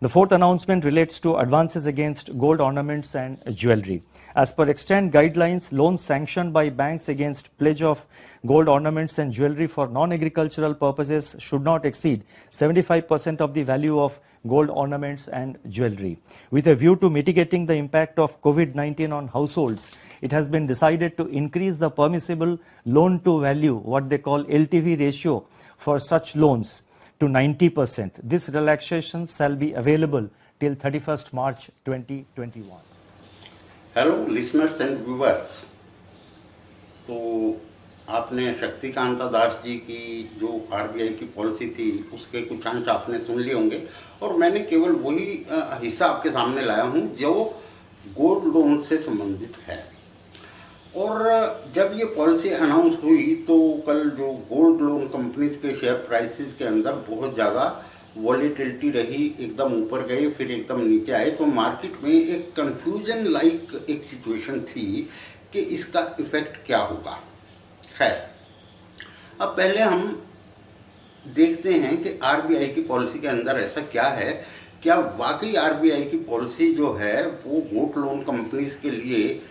The fourth announcement relates to advances against gold ornaments and jewelry. As per extant guidelines, loans sanctioned by banks against pledge of gold ornaments and jewelry for non-agricultural purposes should not exceed 75% of the value of gold ornaments and jewelry. With a view to mitigating the impact of COVID-19 on households, it has been decided to increase the permissible loan to value, what they call LTV ratio, for such loans to 90%. This relaxation shall be available till 31st March 2021. Hello listeners and viewers. तो आपने शक्तिकांता दास जी की जो RBI की policy थी उसके कुछ अंश आपने सुन लिए होंगे और मैंने केवल वही हिस्सा आपके सामने लाया हूं जो गोल्ड लोन से संबंधित है। और जब ये पॉलिसी अनाउंस हुई तो कल जो गोल्ड लोन कंपनीज के शेयर प्राइसेस के अंदर बहुत ज़्यादा वॉलेटिलिटी रही, एकदम ऊपर गए फिर एकदम नीचे आए। तो मार्केट में एक कंफ्यूजन लाइक एक सिचुएशन थी कि इसका इफेक्ट क्या होगा। खैर, अब पहले हम देखते हैं कि आरबीआई की पॉलिसी के अंदर ऐसा क्या है, क्या वाकई आरबीआई की पॉलिसी जो है वो गोल्ड लोन कंपनीज के लिए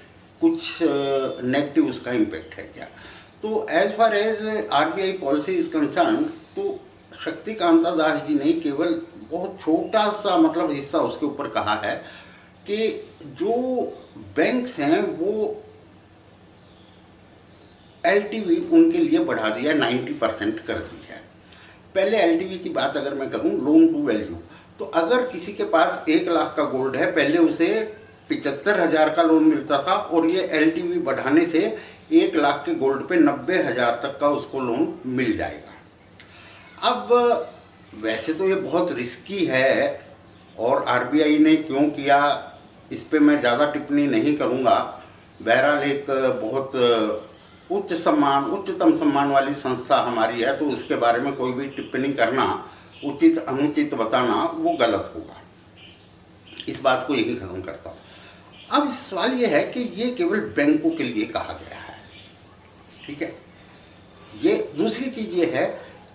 कुछ नेगेटिव उसका इम्पैक्ट है क्या। तो as far as RBI policy is concern, तो शक्तिकांता दास जी ने केवल बहुत छोटा सा मतलब हिस्सा उसके ऊपर कहा है कि जो बैंक्स हैं वो एलटीवी उनके लिए बढ़ा दिया, 90% कर दी है। पहले एलटीवी की बात अगर मैं करूं, लोन टू वैल्यू, तो अगर किसी के पास 1 लाख का गोल्ड है, पहले उसे 75,000 का लोन मिलता था और ये एलटीवी बढ़ाने से 1 लाख के गोल्ड पे 90,000 तक का उसको लोन मिल जाएगा। अब वैसे तो ये बहुत रिस्की है और आरबीआई ने क्यों किया इस पे मैं ज़्यादा टिप्पणी नहीं करूँगा। बहरहाल एक बहुत उच्चतम सम्मान वाली संस्था हमारी है, तो उसके बारे में कोई भी टिप्पणी करना, उचित अनुचित बताना वो गलत होगा। इस बात को यही खत्म करता हूँ। अब सवाल ये है कि ये केवल बैंकों के लिए कहा गया है, ठीक है। ये दूसरी चीज़ ये है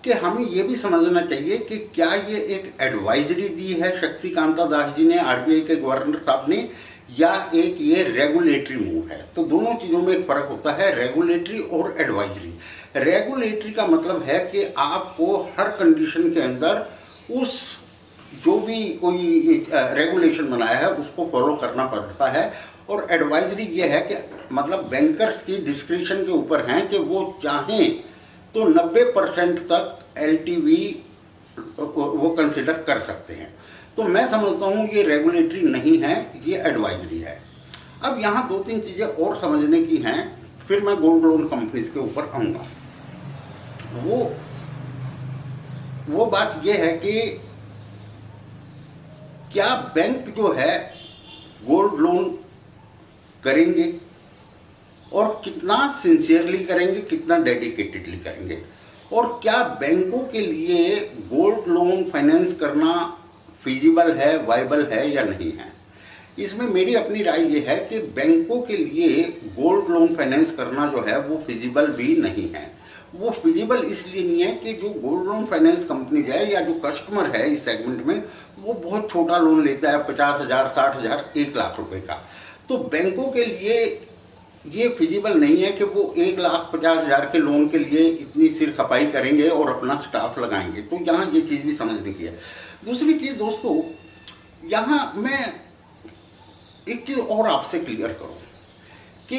कि हमें ये भी समझना चाहिए कि क्या ये एक एडवाइजरी दी है शक्तिकांता दास जी ने, आरबीआई के गवर्नर साहब ने, या एक ये रेगुलेटरी मूव है। तो दोनों चीज़ों में एक फ़र्क होता है, रेगुलेटरी और एडवाइजरी। रेगुलेटरी का मतलब है कि आपको हर कंडीशन के अंदर उस जो भी कोई रेगुलेशन बनाया है उसको फॉलो करना पड़ता है। और एडवाइजरी ये है कि मतलब बैंकर्स की डिस्क्रिप्शन के ऊपर हैं कि वो चाहें तो 90% तक एलटीवी वो कंसिडर कर सकते हैं। तो मैं समझता हूँ ये रेगुलेटरी नहीं है, ये एडवाइजरी है। अब यहाँ 2-3 चीज़ें और समझने की हैं, फिर मैं गोल्ड लोन कंपनीज के ऊपर आऊँगा। वो बात ये है कि क्या बैंक जो है गोल्ड लोन करेंगे और कितना सिंसियरली करेंगे, कितना डेडिकेटेडली करेंगे, और क्या बैंकों के लिए गोल्ड लोन फाइनेंस करना फिजिबल है, वाइबल है या नहीं है। इसमें मेरी अपनी राय ये है कि बैंकों के लिए गोल्ड लोन फाइनेंस करना जो है वो फिजिबल भी नहीं है। वो फिजिबल इसलिए नहीं है कि जो गोल्ड लोन फाइनेंस कंपनी है या जो कस्टमर है इस सेगमेंट में वो बहुत छोटा लोन लेता है, 50,000, 60,000, 1 लाख रुपए का। तो बैंकों के लिए ये फिजिबल नहीं है कि वो 1,50,000 के लोन के लिए इतनी सिर खपाई करेंगे और अपना स्टाफ लगाएंगे। तो यहाँ ये चीज़ भी समझने की है। दूसरी चीज़ दोस्तों, यहाँ मैं एक चीज़ और आपसे क्लियर करूँ कि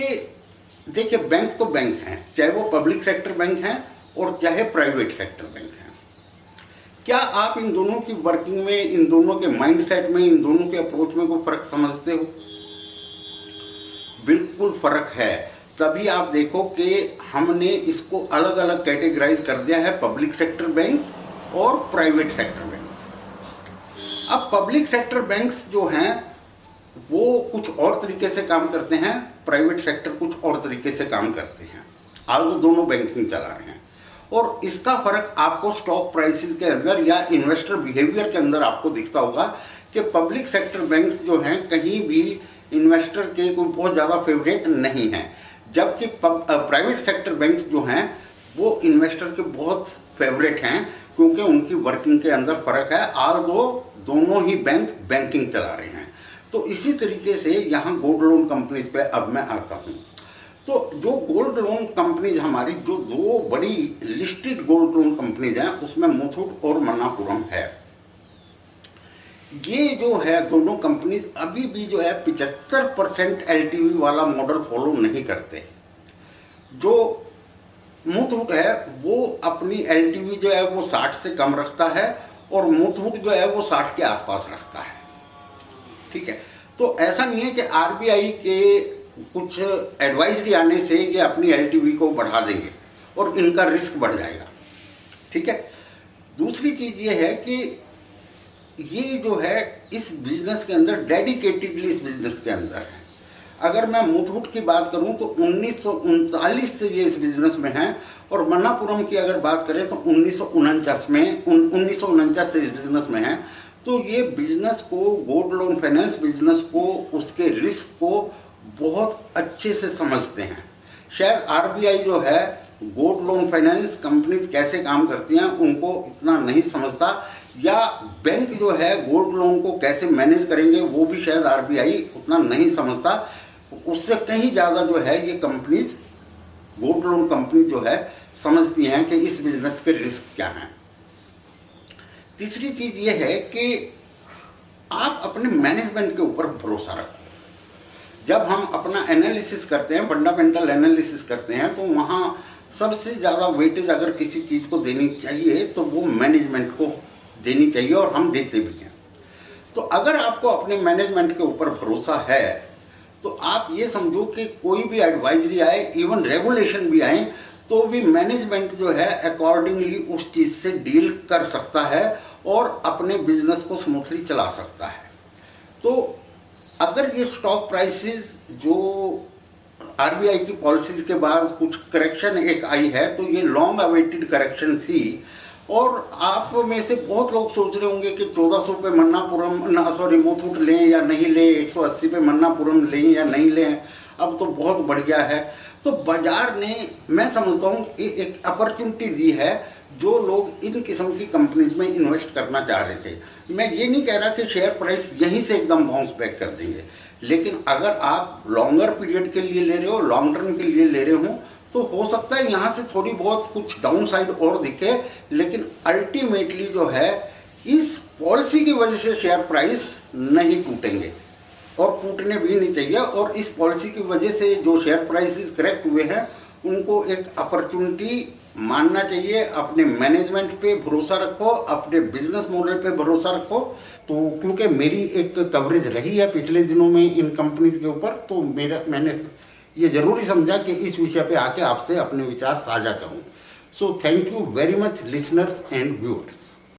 देखिए बैंक तो बैंक हैं, चाहे वो पब्लिक सेक्टर बैंक हैं और चाहे प्राइवेट सेक्टर बैंक हैं। क्या आप इन दोनों की वर्किंग में, इन दोनों के माइंडसेट में, इन दोनों के अप्रोच में कोई फ़र्क समझते हो? बिल्कुल फ़र्क है। तभी आप देखो कि हमने इसको अलग अलग कैटेगराइज कर दिया है, पब्लिक सेक्टर बैंक्स और प्राइवेट सेक्टर बैंक्स। अब पब्लिक सेक्टर बैंक्स जो हैं वो कुछ और तरीके से काम करते हैं, प्राइवेट सेक्टर कुछ और तरीके से काम करते हैं। आज तो दोनों बैंकिंग चला रहे हैं और इसका फ़र्क आपको स्टॉक प्राइसेस के अंदर या इन्वेस्टर बिहेवियर के अंदर आपको दिखता होगा कि पब्लिक सेक्टर बैंक्स जो हैं कहीं भी इन्वेस्टर के कोई बहुत ज़्यादा फेवरेट नहीं हैं, जबकि प्राइवेट सेक्टर बैंक जो हैं वो इन्वेस्टर के बहुत फेवरेट हैं, क्योंकि उनकी वर्किंग के अंदर फ़र्क है। आल दो दोनों ही बैंक बैंकिंग चला रहे हैं। तो इसी तरीके से यहाँ गोल्ड लोन कंपनीज पे अब मैं आता हूँ। तो जो गोल्ड लोन कंपनीज हमारी जो दो बड़ी लिस्टेड गोल्ड लोन कंपनीज हैं उसमें मुथूट और मन्नापुरम है। ये जो है दोनों कंपनीज अभी भी जो है 75% LTV वाला मॉडल फॉलो नहीं करते। जो मुथूट है वो अपनी LTV जो है वो 60 से कम रखता है और मुथूट जो है वो 60 के आसपास रखता है। ठीक है, तो ऐसा नहीं है कि RBI के कुछ एडवाइजरी आने से ये अपनी LTV को बढ़ा देंगे और इनका रिस्क बढ़ जाएगा। ठीक है, दूसरी चीज़ ये है कि ये जो है इस बिजनेस के अंदर डेडिकेटेडली इस बिजनेस के अंदर है। अगर मैं मुथूट की बात करूं तो 1939 से ये इस बिजनेस में है और मन्नापुरम की अगर बात करें तो 1949 से इस बिजनेस में है। तो ये बिजनेस को, गोल्ड लोन फाइनेंस बिजनेस को, उसके रिस्क को बहुत अच्छे से समझते हैं। शायद RBI जो है गोल्ड लोन फाइनेंस कंपनीज कैसे काम करती हैं उनको इतना नहीं समझता, या बैंक जो है गोल्ड लोन को कैसे मैनेज करेंगे वो भी शायद RBI उतना नहीं समझता। उससे कहीं ज़्यादा जो है ये कंपनीज, गोल्ड लोन कंपनी जो है समझती हैं कि इस बिजनेस के रिस्क क्या हैं। तीसरी चीज़ ये है कि आप अपने मैनेजमेंट के ऊपर भरोसा रखो। जब हम अपना एनालिसिस करते हैं, फंडामेंटल एनालिसिस करते हैं, तो वहाँ सबसे ज़्यादा वेटेज अगर किसी चीज़ को देनी चाहिए तो वो मैनेजमेंट को देनी चाहिए और हम देते भी हैं। तो अगर आपको अपने मैनेजमेंट के ऊपर भरोसा है तो आप ये समझो कि कोई भी एडवाइजरी आए, इवन रेगुलेशन भी आए, तो भी मैनेजमेंट जो है अकॉर्डिंगली उस चीज़ से डील कर सकता है और अपने बिजनेस को स्मूथली चला सकता है। तो अगर ये स्टॉक प्राइसेस जो RBI की पॉलिसीज के बाद कुछ करेक्शन एक आई है तो ये लॉन्ग अवेटेड करेक्शन थी। और आप में से बहुत लोग सोच रहे होंगे कि 1400 पे मुथूट लें या नहीं लें, 180 पे मन्नापुरम लें या नहीं लें, अब तो बहुत बढ़ गया है। तो बाजार ने, मैं समझता हूँ, एक अपॉर्चुनिटी दी है जो लोग इन किस्म की कंपनीज में इन्वेस्ट करना चाह रहे थे। मैं ये नहीं कह रहा कि शेयर प्राइस यहीं से एकदम बाउंस बैक कर देंगे, लेकिन अगर आप लॉन्गर पीरियड के लिए ले रहे हो, लॉन्ग टर्म के लिए ले रहे हो, तो हो सकता है यहाँ से थोड़ी बहुत कुछ डाउन साइड और दिखे, लेकिन अल्टीमेटली जो है इस पॉलिसी की वजह से शेयर प्राइस नहीं टूटेंगे और टूटने भी नहीं चाहिए। और इस पॉलिसी की वजह से जो शेयर प्राइसेस करेक्ट हुए हैं उनको एक अपॉर्चुनिटी मानना चाहिए। अपने मैनेजमेंट पे भरोसा रखो, अपने बिजनेस मॉडल पे भरोसा रखो। तो क्योंकि मेरी एक कवरेज रही है पिछले दिनों में इन कंपनीज के ऊपर, तो मैंने ये जरूरी समझा कि इस विषय पे आके आपसे अपने विचार साझा करूं। So thank you very much listeners and viewers.